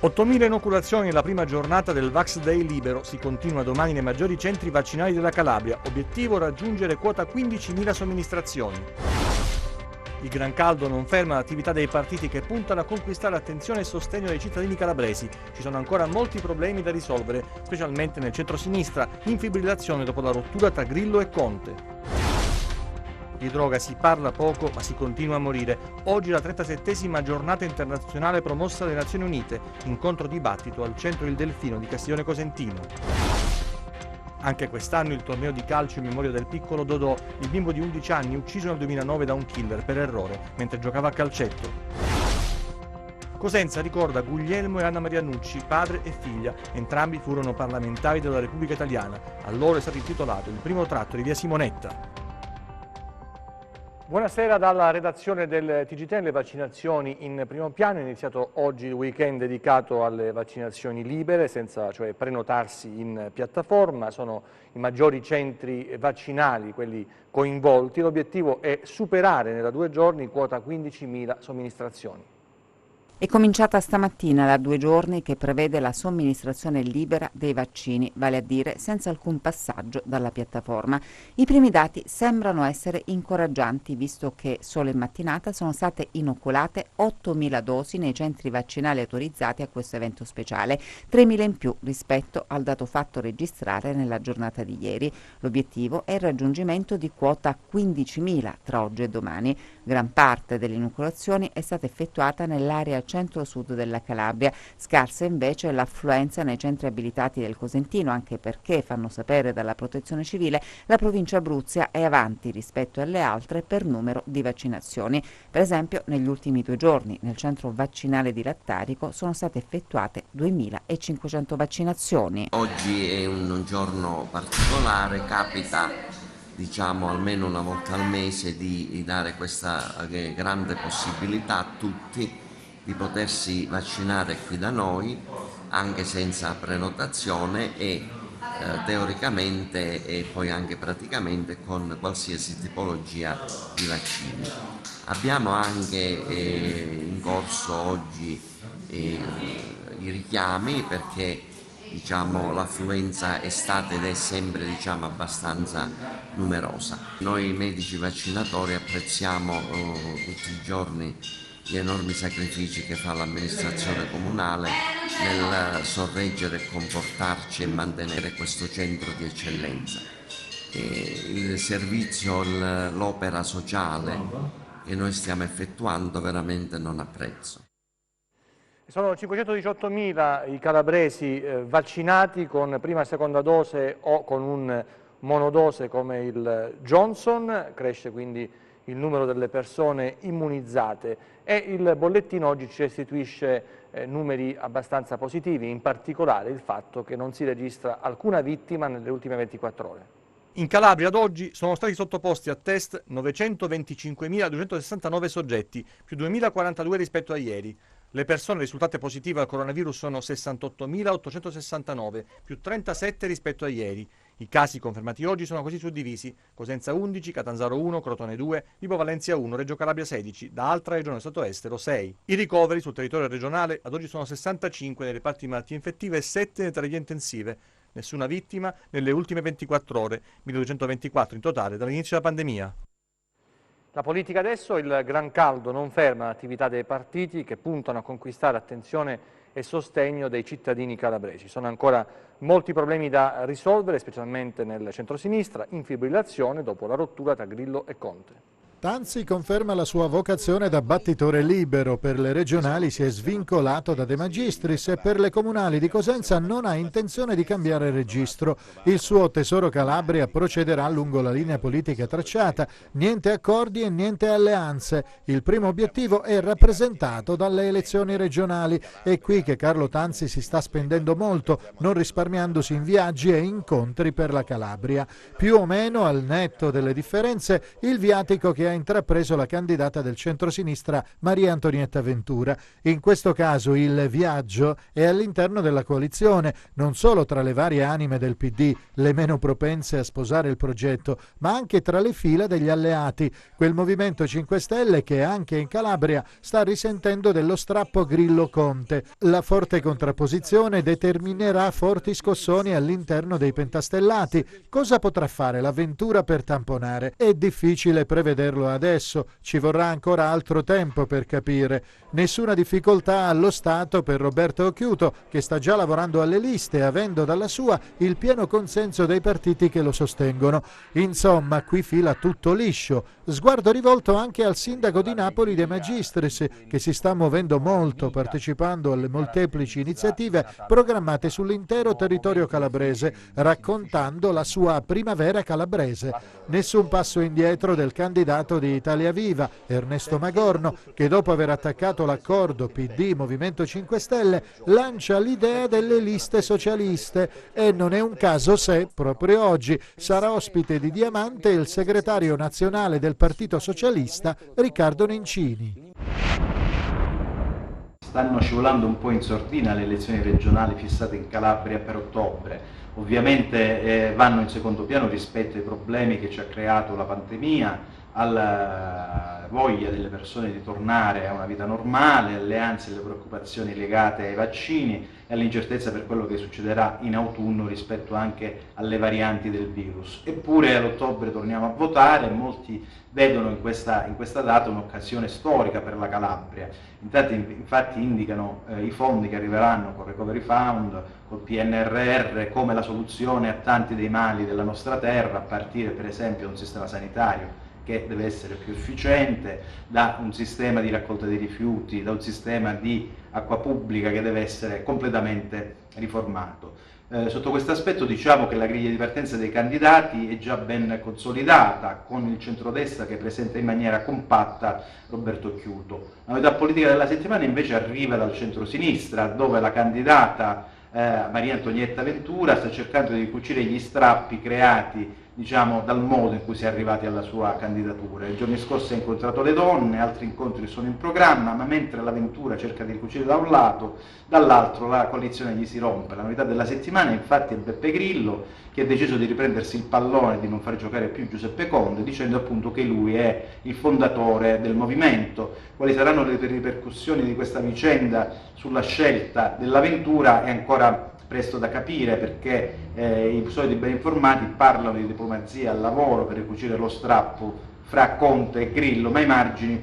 8.000 inoculazioni nella prima giornata del Vax Day libero. Si continua domani nei maggiori centri vaccinali della Calabria. Obiettivo raggiungere quota 15.000 somministrazioni. Il gran caldo non ferma l'attività dei partiti che puntano a conquistare l'attenzione e il sostegno dei cittadini calabresi. Ci sono ancora molti problemi da risolvere, specialmente nel centro-sinistra, in fibrillazione dopo la rottura tra Grillo e Conte. Di droga si parla poco, ma si continua a morire. Oggi la 37esima giornata internazionale promossa dalle Nazioni Unite, incontro dibattito al centro Il Delfino di Castiglione Cosentino. Anche quest'anno il torneo di calcio in memoria del piccolo Dodò, il bimbo di 11 anni ucciso nel 2009 da un killer per errore mentre giocava a calcetto. Cosenza ricorda Guglielmo e Anna Maria Nucci, padre e figlia. Entrambi furono parlamentari della Repubblica Italiana. A loro è stato intitolato il primo tratto di via Simonetta. Buonasera dalla redazione del TG10, le vaccinazioni in primo piano. È iniziato oggi il weekend dedicato alle vaccinazioni libere, senza cioè prenotarsi in piattaforma. Sono i maggiori centri vaccinali quelli coinvolti. L'obiettivo è superare nella 2 giorni quota 15.000 somministrazioni. È cominciata stamattina da 2 giorni che prevede la somministrazione libera dei vaccini, vale a dire senza alcun passaggio dalla piattaforma. I primi dati sembrano essere incoraggianti, visto che solo in mattinata sono state inoculate 8.000 dosi nei centri vaccinali autorizzati a questo evento speciale, 3.000 in più rispetto al dato fatto registrare nella giornata di ieri. L'obiettivo è il raggiungimento di quota 15.000 tra oggi e domani. Gran parte delle inoculazioni è stata effettuata nell'area centro-sud della Calabria, scarsa invece l'affluenza nei centri abilitati del Cosentino, anche perché, fanno sapere dalla Protezione Civile, la provincia Abruzia è avanti rispetto alle altre per numero di vaccinazioni. Per esempio, negli ultimi 2 giorni nel centro vaccinale di Lattarico sono state effettuate 2.500 vaccinazioni. Oggi è un giorno particolare, capita almeno una volta al mese di dare questa grande possibilità a tutti di potersi vaccinare qui da noi anche senza prenotazione e teoricamente e poi anche praticamente con qualsiasi tipologia di vaccini. Abbiamo anche in corso oggi i richiami perché l'affluenza è stata ed è sempre abbastanza numerosa. Noi medici vaccinatori apprezziamo tutti i giorni gli enormi sacrifici che fa l'amministrazione comunale nel sorreggere, comportarci e mantenere questo centro di eccellenza. Il servizio, l'opera sociale che noi stiamo effettuando veramente non ha prezzo. Sono 518.000 i calabresi vaccinati con prima e seconda dose o con un monodose come il Johnson. Cresce quindi il numero delle persone immunizzate e il bollettino oggi ci restituisce numeri abbastanza positivi, in particolare il fatto che non si registra alcuna vittima nelle ultime 24 ore. In Calabria ad oggi sono stati sottoposti a test 925.269 soggetti, più 2.042 rispetto a ieri. Le persone risultate positive al coronavirus sono 68.869, più 37 rispetto a ieri. I casi confermati oggi sono così suddivisi: Cosenza 11, Catanzaro 1, Crotone 2, Vibo Valentia 1, Reggio Calabria 16, da altra regione sottoestero 6. I ricoveri sul territorio regionale ad oggi sono 65 nei reparti di malattie infettive e 7 nelle terapie intensive. Nessuna vittima nelle ultime 24 ore, 1.224 in totale dall'inizio della pandemia. La politica adesso, il gran caldo non ferma l'attività dei partiti che puntano a conquistare attenzione e sostegno dei cittadini calabresi. Sono ancora molti problemi da risolvere, specialmente nel centrosinistra, in fibrillazione dopo la rottura tra Grillo e Conte. Tanzi conferma la sua vocazione da battitore libero, per le regionali si è svincolato da De Magistris e per le comunali di Cosenza non ha intenzione di cambiare registro. Il suo Tesoro Calabria procederà lungo la linea politica tracciata, niente accordi e niente alleanze. Il primo obiettivo è rappresentato dalle elezioni regionali. È qui che Carlo Tanzi si sta spendendo molto, non risparmiandosi in viaggi e incontri per la Calabria. Più o meno, al netto delle differenze, il viatico che ha ha intrapreso la candidata del centrosinistra Maria Antonietta Ventura. In questo caso il viaggio è all'interno della coalizione, non solo tra le varie anime del PD, le meno propense a sposare il progetto, ma anche tra le fila degli alleati, quel Movimento 5 Stelle che anche in Calabria sta risentendo dello strappo Grillo-Conte. La forte contrapposizione determinerà forti scossoni all'interno dei pentastellati. Cosa potrà fare la Ventura per tamponare? È difficile prevederlo adesso, ci vorrà ancora altro tempo per capire. Nessuna difficoltà allo Stato per Roberto Occhiuto, che sta già lavorando alle liste, avendo dalla sua il pieno consenso dei partiti che lo sostengono. Insomma, qui fila tutto liscio. Sguardo rivolto anche al sindaco di Napoli De Magistris, che si sta muovendo molto, partecipando alle molteplici iniziative programmate sull'intero territorio calabrese, raccontando la sua primavera calabrese. Nessun passo indietro del candidato di Italia Viva, Ernesto Magorno, che dopo aver attaccato l'accordo PD Movimento 5 Stelle lancia l'idea delle liste socialiste, e non è un caso se, proprio oggi, sarà ospite di Diamante il segretario nazionale del Partito Socialista Riccardo Nencini. Stanno scivolando un po' in sordina le elezioni regionali fissate in Calabria per ottobre. Ovviamente vanno in secondo piano rispetto ai problemi che ci ha creato la pandemia, alla voglia delle persone di tornare a una vita normale, alle ansie e alle preoccupazioni legate ai vaccini e all'incertezza per quello che succederà in autunno rispetto anche alle varianti del virus. Eppure ad ottobre torniamo a votare e molti vedono in questa data un'occasione storica per la Calabria. Infatti indicano i fondi che arriveranno col Recovery Fund, col PNRR, come la soluzione a tanti dei mali della nostra terra, a partire per esempio da un sistema sanitario che deve essere più efficiente, da un sistema di raccolta dei rifiuti, da un sistema di acqua pubblica che deve essere completamente riformato. Sotto questo aspetto diciamo che la griglia di partenza dei candidati è già ben consolidata, con il centrodestra che presenta in maniera compatta Roberto Occhiuto. La novità politica della settimana invece arriva dal centrosinistra, dove la candidata Maria Antonietta Ventura sta cercando di cucire gli strappi creati dal modo in cui si è arrivati alla sua candidatura. I giorni scorsi ha incontrato le donne, altri incontri sono in programma, ma mentre la Ventura cerca di ricucire da un lato, dall'altro la coalizione gli si rompe. La novità della settimana infatti è Beppe Grillo, che ha deciso di riprendersi il pallone e di non far giocare più Giuseppe Conte, dicendo appunto che lui è il fondatore del movimento. Quali saranno le ripercussioni di questa vicenda sulla scelta della Ventura è ancora presto da capire, perché i soliti ben informati parlano di diplomazia al lavoro per ricucire lo strappo fra Conte e Grillo, ma i margini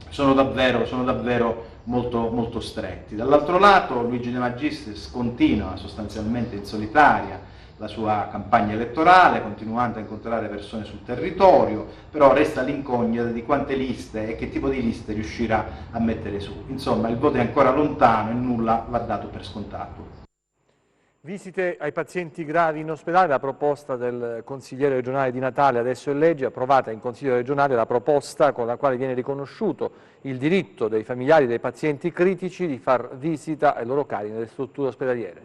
sono davvero molto, molto stretti. Dall'altro lato Luigi De Magistris continua sostanzialmente in solitaria la sua campagna elettorale, continuando a incontrare persone sul territorio, però resta l'incognita di quante liste e che tipo di liste riuscirà a mettere su. Insomma, il voto è ancora lontano e nulla va dato per scontato. Visite ai pazienti gravi in ospedale, la proposta del consigliere regionale di Natale adesso è legge, approvata in Consiglio regionale la proposta con la quale viene riconosciuto il diritto dei familiari dei pazienti critici di far visita ai loro cari nelle strutture ospedaliere.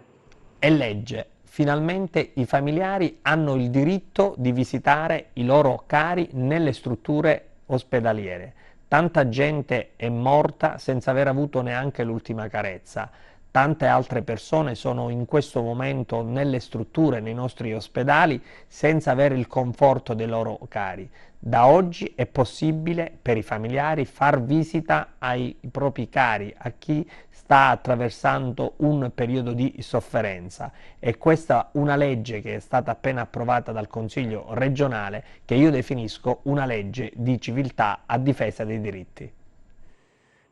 È legge, finalmente i familiari hanno il diritto di visitare i loro cari nelle strutture ospedaliere. Tanta gente è morta senza aver avuto neanche l'ultima carezza. Tante altre persone sono in questo momento nelle strutture, nei nostri ospedali, senza avere il conforto dei loro cari. Da oggi è possibile per i familiari far visita ai propri cari, a chi sta attraversando un periodo di sofferenza. E questa è una legge che è stata appena approvata dal Consiglio regionale, che io definisco una legge di civiltà a difesa dei diritti.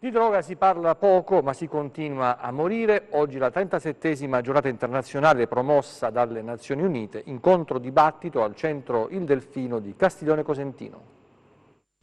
Di droga si parla poco, ma si continua a morire. Oggi la 37esima giornata internazionale promossa dalle Nazioni Unite, incontro dibattito al centro Il Delfino di Castiglione Cosentino.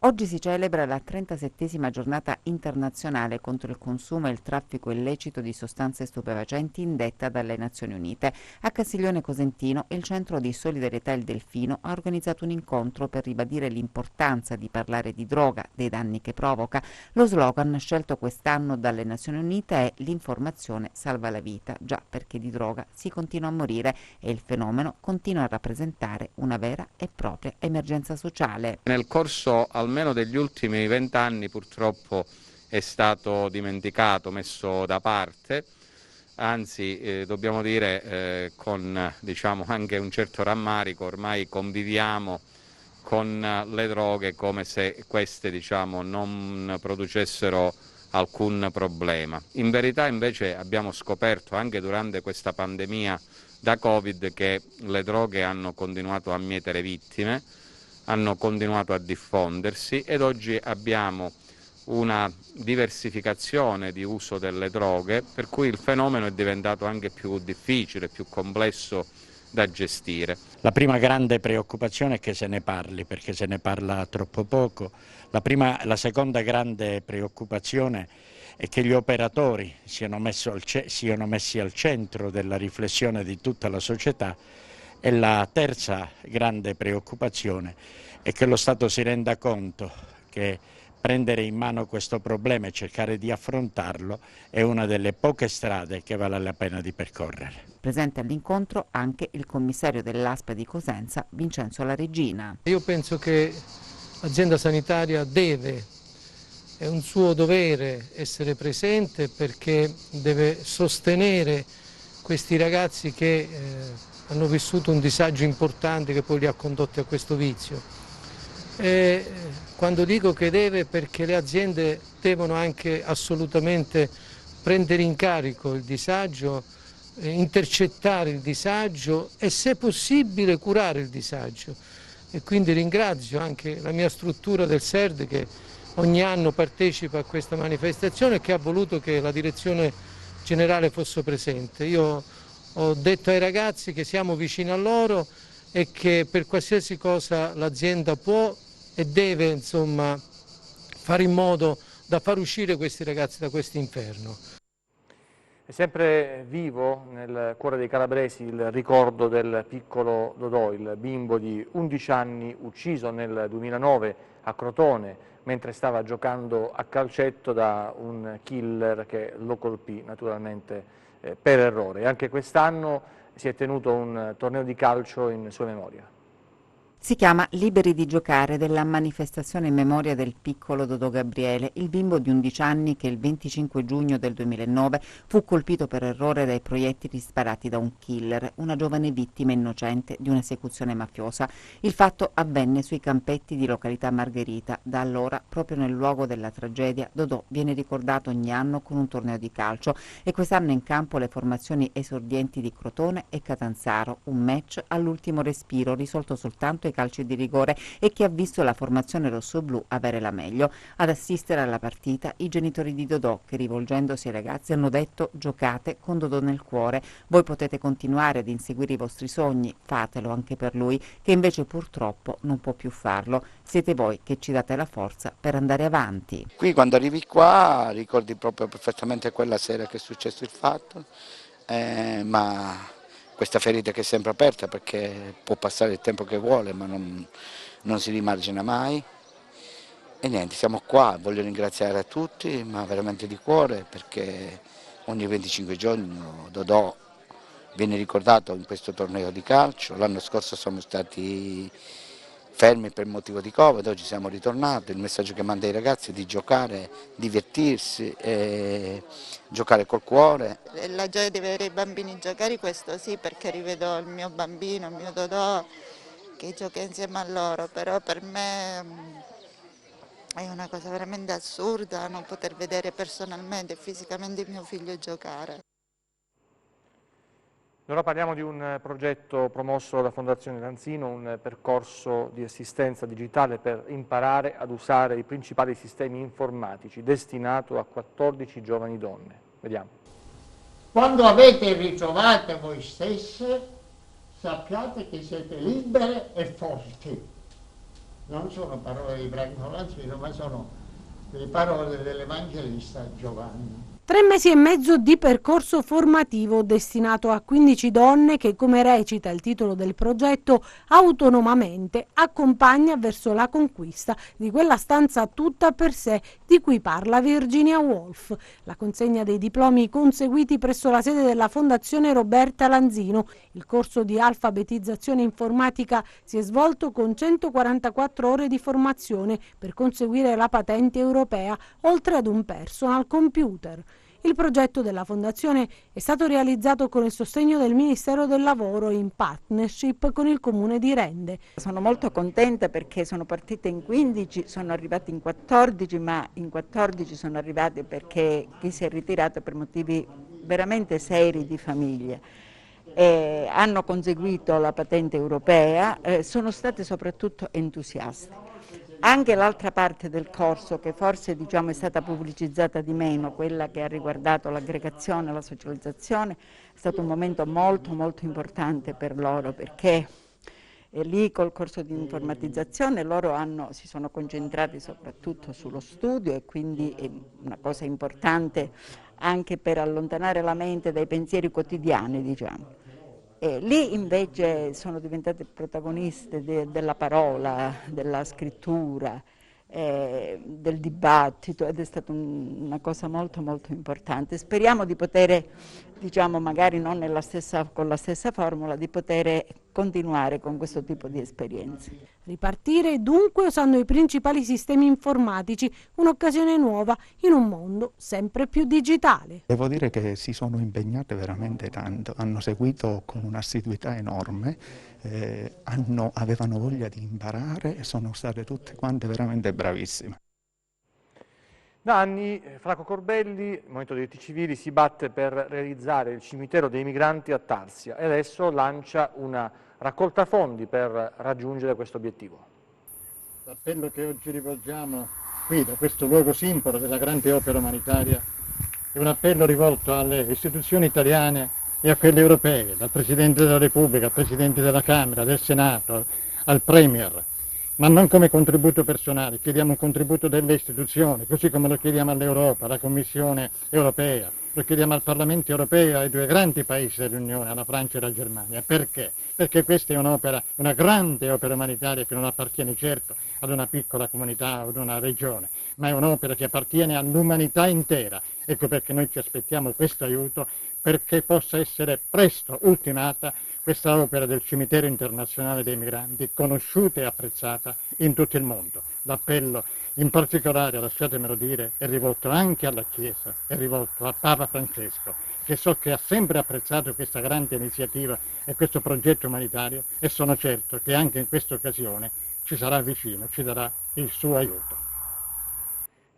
Oggi si celebra la 37esima giornata internazionale contro il consumo e il traffico illecito di sostanze stupefacenti indetta dalle Nazioni Unite. A Castiglione Cosentino il Centro di Solidarietà Il Delfino ha organizzato un incontro per ribadire l'importanza di parlare di droga, dei danni che provoca. Lo slogan scelto quest'anno dalle Nazioni Unite è «L'informazione salva la vita», già perché di droga si continua a morire e il fenomeno continua a rappresentare una vera e propria emergenza sociale. Nel corso almeno almeno degli ultimi 20 anni purtroppo è stato dimenticato, messo da parte, anzi dobbiamo dire con diciamo, anche un certo rammarico, ormai conviviamo con le droghe come se queste diciamo, non producessero alcun problema. In verità invece abbiamo scoperto anche durante questa pandemia da Covid che le droghe hanno continuato a mietere vittime, hanno continuato a diffondersi ed oggi abbiamo una diversificazione di uso delle droghe per cui il fenomeno è diventato anche più difficile, più complesso da gestire. La prima grande preoccupazione è che se ne parli, perché se ne parla troppo poco. La seconda grande preoccupazione è che gli operatori siano messi al centro della riflessione di tutta la società, e la terza grande preoccupazione è che lo Stato si renda conto che prendere in mano questo problema e cercare di affrontarlo è una delle poche strade che vale la pena di percorrere. Presente all'incontro anche il commissario dell'ASP di Cosenza, Vincenzo La Regina. Io penso che l'azienda sanitaria è un suo dovere essere presente, perché deve sostenere questi ragazzi che hanno vissuto un disagio importante che poi li ha condotti a questo vizio. Quando dico che deve, perché le aziende devono anche assolutamente prendere in carico il disagio, intercettare il disagio e se possibile curare il disagio. E quindi ringrazio anche la mia struttura del SERD che ogni anno partecipa a questa manifestazione e che ha voluto che la direzione generale fosse presente. Io ho detto ai ragazzi che siamo vicini a loro e che per qualsiasi cosa l'azienda può e deve insomma fare in modo da far uscire questi ragazzi da questo inferno. È sempre vivo nel cuore dei calabresi il ricordo del piccolo Dodò, il bimbo di 11 anni ucciso nel 2009 a Crotone mentre stava giocando a calcetto da un killer che lo colpì naturalmente per errore. E anche quest'anno si è tenuto un torneo di calcio in sua memoria. Si chiama Liberi di giocare, della manifestazione in memoria del piccolo Dodò Gabriele, il bimbo di 11 anni che il 25 giugno del 2009 fu colpito per errore dai proiettili sparati da un killer, una giovane vittima innocente di un'esecuzione mafiosa. Il fatto avvenne sui campetti di località Margherita. Da allora, proprio nel luogo della tragedia, Dodò viene ricordato ogni anno con un torneo di calcio e quest'anno in campo le formazioni esordienti di Crotone e Catanzaro, un match all'ultimo respiro risolto soltanto calci di rigore e che ha visto la formazione rossoblù avere la meglio. Ad assistere alla partita i genitori di Dodò che, rivolgendosi ai ragazzi, hanno detto: giocate con Dodò nel cuore, voi potete continuare ad inseguire i vostri sogni, fatelo anche per lui che invece purtroppo non può più farlo, siete voi che ci date la forza per andare avanti. Qui quando arrivi qua ricordi proprio perfettamente quella sera che è successo il fatto, ma questa ferita che è sempre aperta, perché può passare il tempo che vuole ma non si rimargina mai. E niente, siamo qua, voglio ringraziare a tutti, ma veramente di cuore, perché ogni 25 giorni Dodò viene ricordato in questo torneo di calcio. L'anno scorso siamo stati fermi per motivo di Covid, oggi siamo ritornati. Il messaggio che manda ai ragazzi è di giocare, divertirsi, giocare col cuore. La gioia di vedere i bambini giocare, questo sì, perché rivedo il mio bambino, il mio Dodò, che gioca insieme a loro, però per me è una cosa veramente assurda non poter vedere personalmente e fisicamente il mio figlio giocare. Ora parliamo di un progetto promosso dalla Fondazione Lanzino, un percorso di assistenza digitale per imparare ad usare i principali sistemi informatici, destinato a 14 giovani donne. Vediamo. Quando avete ritrovate voi stesse, sappiate che siete libere e forti. Non sono parole di Franco Lanzino, ma sono le parole dell'Evangelista Giovanni. 3 mesi e mezzo di percorso formativo destinato a 15 donne che, come recita il titolo del progetto, autonomamente accompagna verso la conquista di quella stanza tutta per sé di cui parla Virginia Woolf. La consegna dei diplomi conseguiti presso la sede della Fondazione Roberta Lanzino. Il corso di alfabetizzazione informatica si è svolto con 144 ore di formazione per conseguire la patente europea, oltre ad un personal computer. Il progetto della Fondazione è stato realizzato con il sostegno del Ministero del Lavoro in partnership con il Comune di Rende. Sono molto contenta perché sono partite in 15, sono arrivate in 14, ma in 14 sono arrivate perché chi si è ritirato per motivi veramente seri di famiglia. Hanno conseguito la patente europea, sono state soprattutto entusiaste. Anche l'altra parte del corso, che forse è stata pubblicizzata di meno, quella che ha riguardato l'aggregazione, la socializzazione, è stato un momento molto molto importante per loro, perché lì col corso di informatizzazione loro si sono concentrati soprattutto sullo studio, e quindi è una cosa importante anche per allontanare la mente dai pensieri quotidiani, lì invece sono diventate protagoniste della parola, della scrittura, del dibattito, ed è stata una cosa molto molto importante. Speriamo di poter, magari non con la stessa formula, di poter continuare con questo tipo di esperienze. Ripartire dunque usando i principali sistemi informatici, un'occasione nuova in un mondo sempre più digitale. Devo dire che si sono impegnate veramente tanto, hanno seguito con un'assiduità enorme, avevano voglia di imparare e sono state tutte quante veramente bravissime. Da anni Franco Corbelli, il Movimento dei Diritti Civili, si batte per realizzare il cimitero dei migranti a Tarsia e adesso lancia una raccolta fondi per raggiungere questo obiettivo. L'appello che oggi rivolgiamo qui, da questo luogo simbolo della grande opera umanitaria, è un appello rivolto alle istituzioni italiane e a quelle europee, dal Presidente della Repubblica, al Presidente della Camera, del Senato, al Premier, ma non come contributo personale. Chiediamo un contributo delle istituzioni, così come lo chiediamo all'Europa, alla Commissione europea, lo chiediamo al Parlamento europeo, ai due grandi paesi dell'Unione, alla Francia e alla Germania. Perché? Perché questa è un'opera, una grande opera umanitaria che non appartiene certo ad una piccola comunità o ad una regione, ma è un'opera che appartiene all'umanità intera. Ecco perché noi ci aspettiamo questo aiuto, perché possa essere presto ultimata questa opera del cimitero internazionale dei migranti, conosciuta e apprezzata in tutto il mondo. L'appello in particolare, lasciatemelo dire, è rivolto anche alla Chiesa, è rivolto a Papa Francesco, che so che ha sempre apprezzato questa grande iniziativa e questo progetto umanitario, e sono certo che anche in questa occasione ci sarà vicino, ci darà il suo aiuto.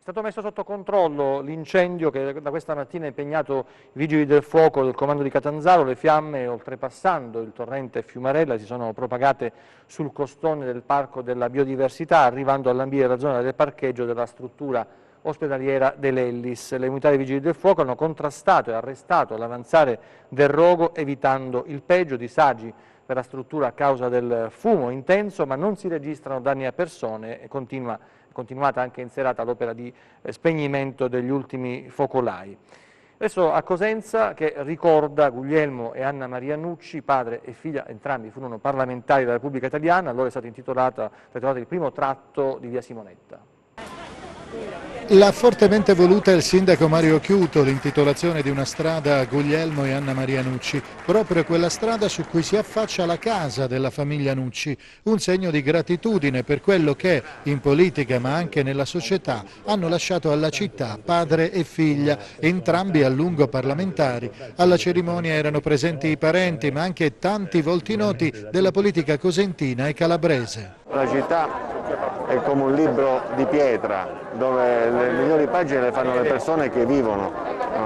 È stato messo sotto controllo l'incendio che da questa mattina ha impegnato i vigili del fuoco del comando di Catanzaro. Le fiamme, oltrepassando il torrente Fiumarella, si sono propagate sul costone del Parco della Biodiversità, arrivando a lambire la zona del parcheggio della struttura ospedaliera dell'Ellis. Le unità dei vigili del fuoco hanno contrastato e arrestato l'avanzare del rogo, evitando il peggio. Disagi per la struttura a causa del fumo intenso, ma non si registrano danni a persone e continuata anche in serata l'opera di spegnimento degli ultimi focolai. Adesso a Cosenza, che ricorda Guglielmo e Anna Maria Nucci, padre e figlia, entrambi furono parlamentari della Repubblica Italiana. A loro è stato intitolato il primo tratto di via Simonetta. L'ha fortemente voluta il sindaco Mario Chiuto, l'intitolazione di una strada a Guglielmo e Anna Maria Nucci, proprio quella strada su cui si affaccia la casa della famiglia Nucci, un segno di gratitudine per quello che in politica ma anche nella società hanno lasciato alla città padre e figlia, entrambi a lungo parlamentari. Alla cerimonia erano presenti i parenti ma anche tanti volti noti della politica cosentina e calabrese. La città è come un libro di pietra dove le migliori pagine le fanno le persone che vivono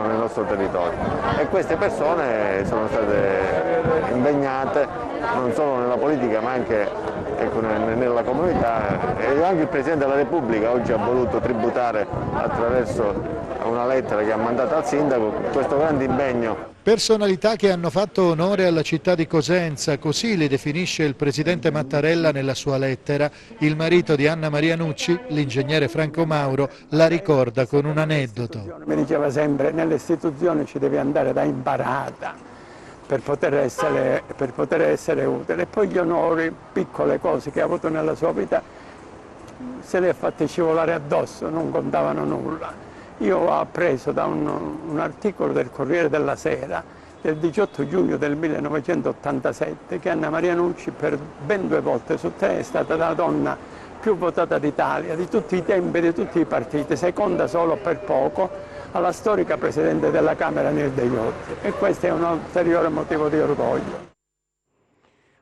nel nostro territorio, e queste persone sono state impegnate non solo nella politica ma anche nella comunità, e anche il Presidente della Repubblica oggi ha voluto tributare attraverso una lettera che ha mandato al sindaco, questo grande impegno. Personalità che hanno fatto onore alla città di Cosenza, così le definisce il presidente Mattarella nella sua lettera. Il marito di Anna Maria Nucci, l'ingegnere Franco Mauro, la ricorda con un aneddoto. Mi diceva sempre, nelle istituzioni ci devi andare da imparata per poter essere utile. E poi gli onori, piccole cose che ha avuto nella sua vita, se le ha fatte scivolare addosso, non contavano nulla. Io ho appreso da un articolo del Corriere della Sera del 18 giugno del 1987 che Anna Maria Nucci per ben 2 volte su 3 è stata la donna più votata d'Italia, di tutti i tempi, di tutti i partiti, seconda solo per poco alla storica Presidente della Camera Nilde Iotti, e questo è un ulteriore motivo di orgoglio.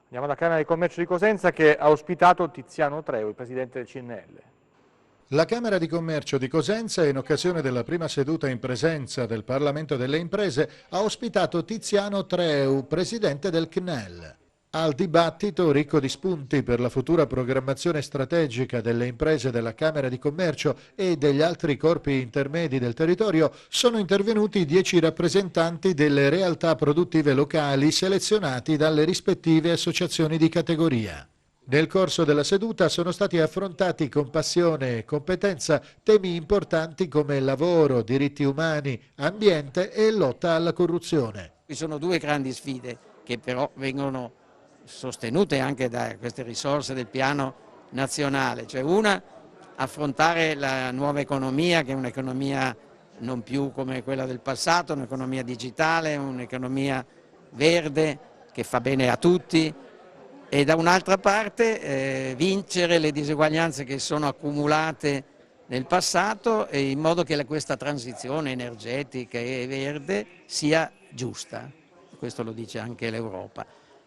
Andiamo alla Camera di Commercio di Cosenza che ha ospitato Tiziano Treu, il presidente del CNL. La Camera di Commercio di Cosenza, in occasione della prima seduta in presenza del Parlamento delle Imprese, ha ospitato Tiziano Treu, presidente del CNEL. Al dibattito, ricco di spunti per la futura programmazione strategica delle imprese della Camera di Commercio e degli altri corpi intermedi del territorio, sono intervenuti 10 rappresentanti delle realtà produttive locali selezionati dalle rispettive associazioni di categoria. Nel corso della seduta sono stati affrontati con passione e competenza temi importanti come lavoro, diritti umani, ambiente e lotta alla corruzione. Ci sono 2 grandi sfide che però vengono sostenute anche da queste risorse del piano nazionale, cioè una, affrontare la nuova economia, che è un'economia non più come quella del passato, un'economia digitale, un'economia verde che fa bene a tutti, e da un'altra parte vincere le diseguaglianze che sono accumulate nel passato, in modo che questa transizione energetica e verde sia giusta. Questo lo dice anche l'Europa.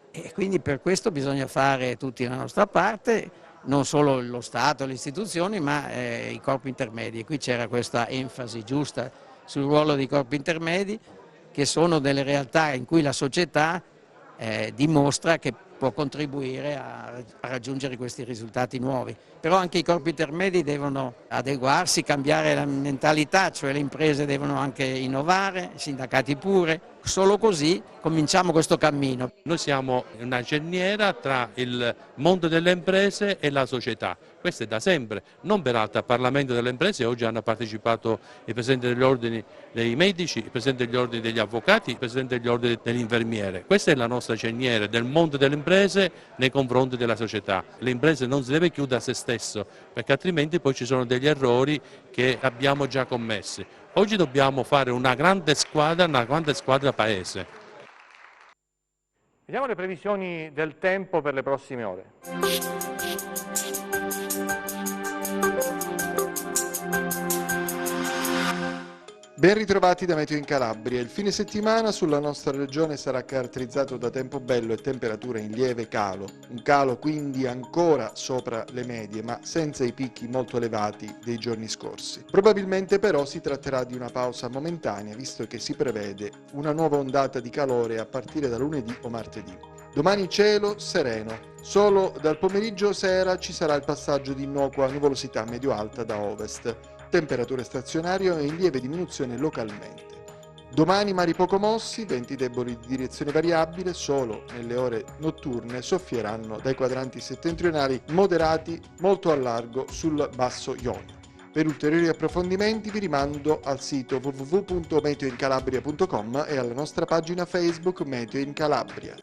E quindi per questo bisogna fare tutti la nostra parte, non solo lo Stato, le istituzioni, ma i corpi intermedi. E qui c'era questa enfasi giusta sul ruolo dei corpi intermedi, che sono delle realtà in cui la società dimostra che può contribuire a raggiungere questi risultati nuovi. Però anche i corpi intermedi devono adeguarsi, cambiare la mentalità, cioè le imprese devono anche innovare, i sindacati pure, solo così cominciamo questo cammino. Noi siamo una cerniera tra il mondo delle imprese e la società, questo è da sempre, non peraltro al Parlamento delle imprese oggi hanno partecipato i presidenti degli ordini dei medici, i presidenti degli ordini degli avvocati, i presidenti degli ordini degli infermieri, questa è la nostra cerniera del mondo delle imprese nei confronti della società. Le imprese non si deve chiudere a se stesso, perché altrimenti poi ci sono degli errori che abbiamo già commessi. Oggi dobbiamo fare una grande squadra paese. Vediamo le previsioni del tempo per le prossime ore. Ben ritrovati da Meteo in Calabria. Il fine settimana sulla nostra regione sarà caratterizzato da tempo bello e temperature in lieve calo. Un calo quindi ancora sopra le medie, ma senza i picchi molto elevati dei giorni scorsi. Probabilmente però si tratterà di una pausa momentanea, visto che si prevede una nuova ondata di calore a partire da lunedì o martedì. Domani cielo sereno. Solo dal pomeriggio sera ci sarà il passaggio di innocua nuvolosità medio-alta da ovest. Temperature stazionarie e in lieve diminuzione localmente. Domani mari poco mossi, venti deboli di direzione variabile, solo nelle ore notturne soffieranno dai quadranti settentrionali moderati molto a largo sul basso Ionio. Per ulteriori approfondimenti vi rimando al sito www.meteoincalabria.com e alla nostra pagina Facebook Meteo in Calabria.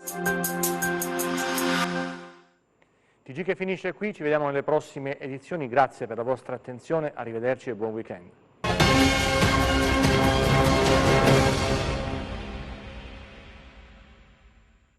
TG che finisce qui, ci vediamo nelle prossime edizioni, grazie per la vostra attenzione, arrivederci e buon weekend.